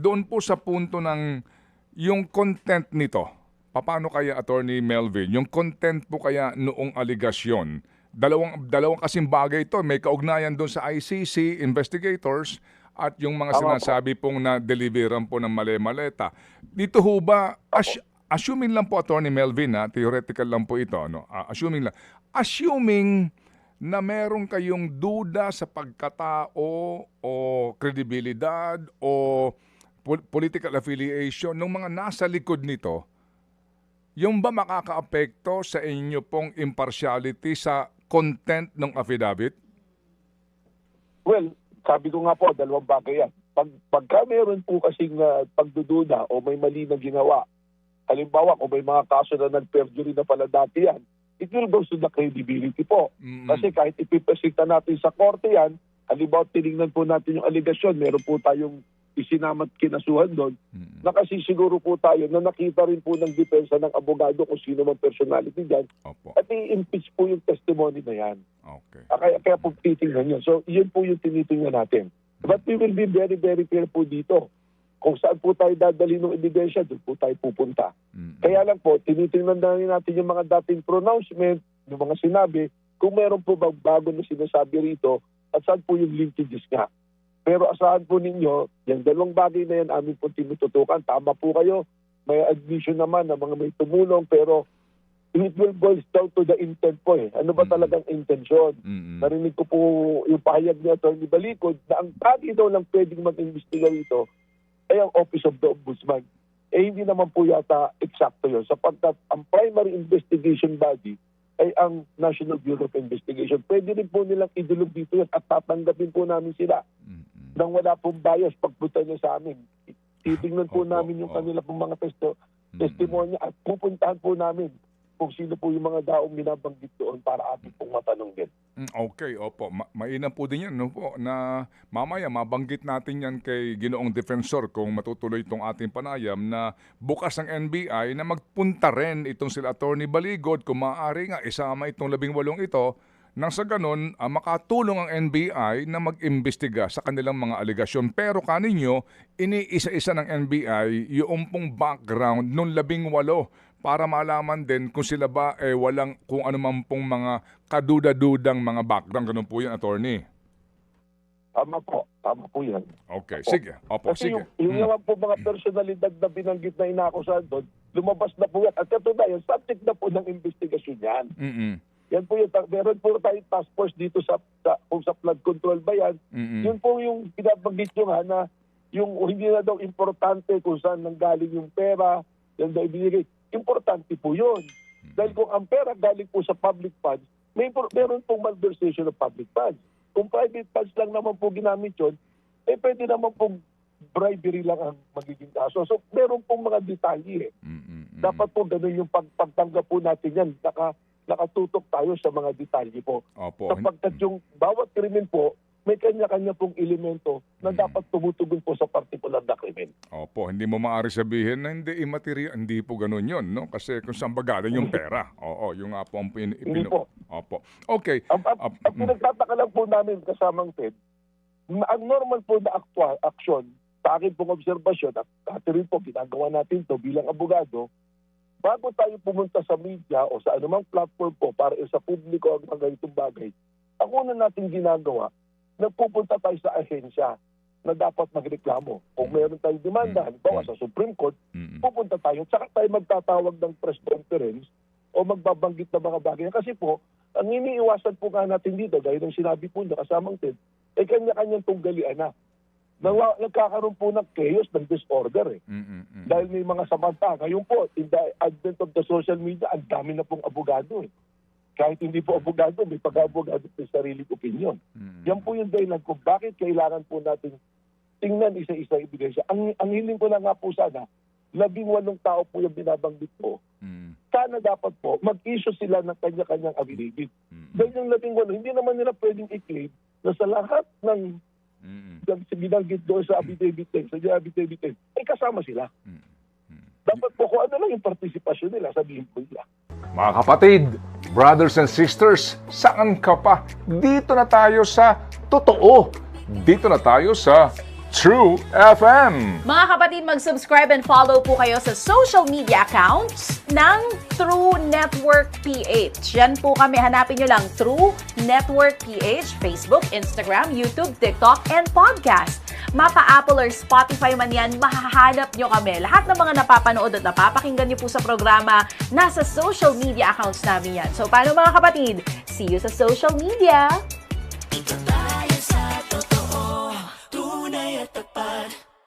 doon po sa punto ng yung content nito, paano kaya Attorney Melvin, yung content po kaya noong aligasyon, dalawang kasing bagay ito, may kaugnayan doon sa ICC investigators at yung mga Tama po. sinasabi pong na-deliveran po ng mali-maleta. Dito ho ba, assuming lang po Attorney Melvin, theoretical lang po ito, no? Assuming na meron kayong duda sa pagkatao o kredibilidad o political affiliation ng mga nasa likod nito, yung ba makakaapekto sa inyo pong impartiality sa content ng affidavit? Well, sabi ko nga po, dalawang bagay yan. Pagka meron po kasing pagdududa o may mali na ginawa, halimbawa kung may mga kaso na nag-perjury na pala dati yan, it will go to the credibility po. Kasi kahit ipipresenta natin sa korte yan, halimbawa tinignan po natin yung aligasyon, meron po tayong isinamat kinasuhan doon, nakasisiguro po tayo na nakita rin po ng depensa ng abogado kung sino man personality dyan, at i-impeach po yung testimony na yan. Okay. Kaya po titingnan yun. So, yun po yung tinitingnan natin. But we will be very, very careful dito. Kung saan po tayo dadali ng ebidensya, doon po tayo pupunta. Kaya lang po, tinitingnan na rin natin yung mga dating pronouncement, yung mga sinabi, kung meron po bago na sinasabi rito, at saan po yung linkages nga. Pero asahan po ninyo, yung dalawang bagay na yan amin po tinututukan. Tama po kayo, may admission naman na mga may tumulong, pero it will boils down to the intent po eh. Ano ba talagang intensyon? Narinig ko po yung pahayag ni Atty. Balikod na ang tagi daw lang pwedeng mag-investiga rito ay ang Office of the Ombudsman. Eh hindi naman po yata eksakto yun sapagkat ang primary investigation body ay ang National Bureau of Investigation. Pwede rin po nilang idulog dito yan at tatanggapin po namin sila nang wala pong bias pagpunta niya sa amin. Titingnan po namin yung kanila pong mga testimonya at pupuntahan po namin kung sino po yung mga daong binabanggit doon para ating pong matanong din. Okay, opo. Mainam po din yan, no, po, na mamaya mabanggit natin yan kay Ginoong Defensor kung matutuloy itong ating panayam na bukas ang NBI na magpunta rin itong sila Attorney Baligod kung maaari nga isama itong 18 ito nang sa ganun makatulong ang NBI na mag-imbestiga sa kanilang mga aligasyon. Pero kaninyo, iniisa-isa ng NBI yung pong background nung 18 para malaman din kung sila ba walang kung ano man pong mga kaduda-dudang mga background. Ganun po yan, Attorney. Tama po yan. Okay, Opo. sige. Opo, Kasi sige. yung naman po mga personalidad na binanggit na inakusahan doon, lumabas na po yan. At ito na yan, subject na po ng investigasyon yan. Yan po yung, meron po tayong task force dito kung sa flood control ba yan. Yun po yung pinabanggit nyo nga na yung hindi na daw importante kung saan nanggaling yung pera, yan daw ibinigay. Importante po yun. Dahil kung ang pera galing po sa public funds, meron pong malversation of public funds. Kung private funds lang naman po ginamit yun, pwede naman pong bribery lang ang magiging kaso. So, meron pong mga detalye. Dapat po ganun yung pagtanggap po natin yan. Nakatutok tayo sa mga detalye po. Opo. Sapagkat yung bawat krimen po, may kanya-kanya pong elemento na dapat tumutugon po sa partikular na krimen. Opo, hindi mo maaari sabihin na hindi immaterial, hindi po ganun yun, no? Kasi kung saan ba galing yung pera. Oo, yung nga po ang Hindi po. Opo. Okay. Ang pinagtataka lang po namin kasamang Ted, ang normal po na aksyon, sa akin pong obserbasyon, at rin po ginagawa natin to bilang abogado, bago tayo pumunta sa media o sa anumang platform po para sa publiko ang mga ganitong bagay, ang una natin ginagawa, nagpupunta tayo sa ahensya na dapat magreklamo. Kung meron tayong demanda, halimbawa sa Supreme Court, pupunta tayo, saka tayo magtatawag ng press conference o magbabanggit na mga bagay. Kasi po, ang iniiwasan po nga natin dito, dahil ang sinabi po niya kasamang Ted, kanya-kanyang tunggalian na. Nagkakaroon po ng chaos, ng disorder. Dahil may mga samanta. Ngayon po, in the advent of the social media, ang dami na pong abogado. Kahit hindi po abogado, may pag-abogado sa sariling opinion. Yan po yung dahilan kung bakit kailangan po natin tingnan isa-isa ebidensya. Ang hiling ko na nga po sana, 18 tao po yung binabanggit ko. Sana dapat po, mag-issue sila ng kanya-kanyang affidavit. Dahil yung 18, hindi naman nila pwedeng i-claim na sa lahat ng binanggit doon sa affidavit ay kasama sila. Dapat po kung ano lang yung partisipasyon nila, sabihin po nila. Mga kapatid, brothers and sisters, saan ka pa? Dito na tayo sa totoo. Dito na tayo sa True FM. Mga kapatid, mag-subscribe and follow po kayo sa social media accounts ng True Network PH. Yan po kami. Hanapin nyo lang True Network PH, Facebook, Instagram, YouTube, TikTok, and podcast. Mapa Apple or Spotify man yan, mahahanap nyo kami. Lahat ng mga napapanood at napapakinggan nyo po sa programa, nasa social media accounts namin yan. So, paano mga kapatid? See you sa social media!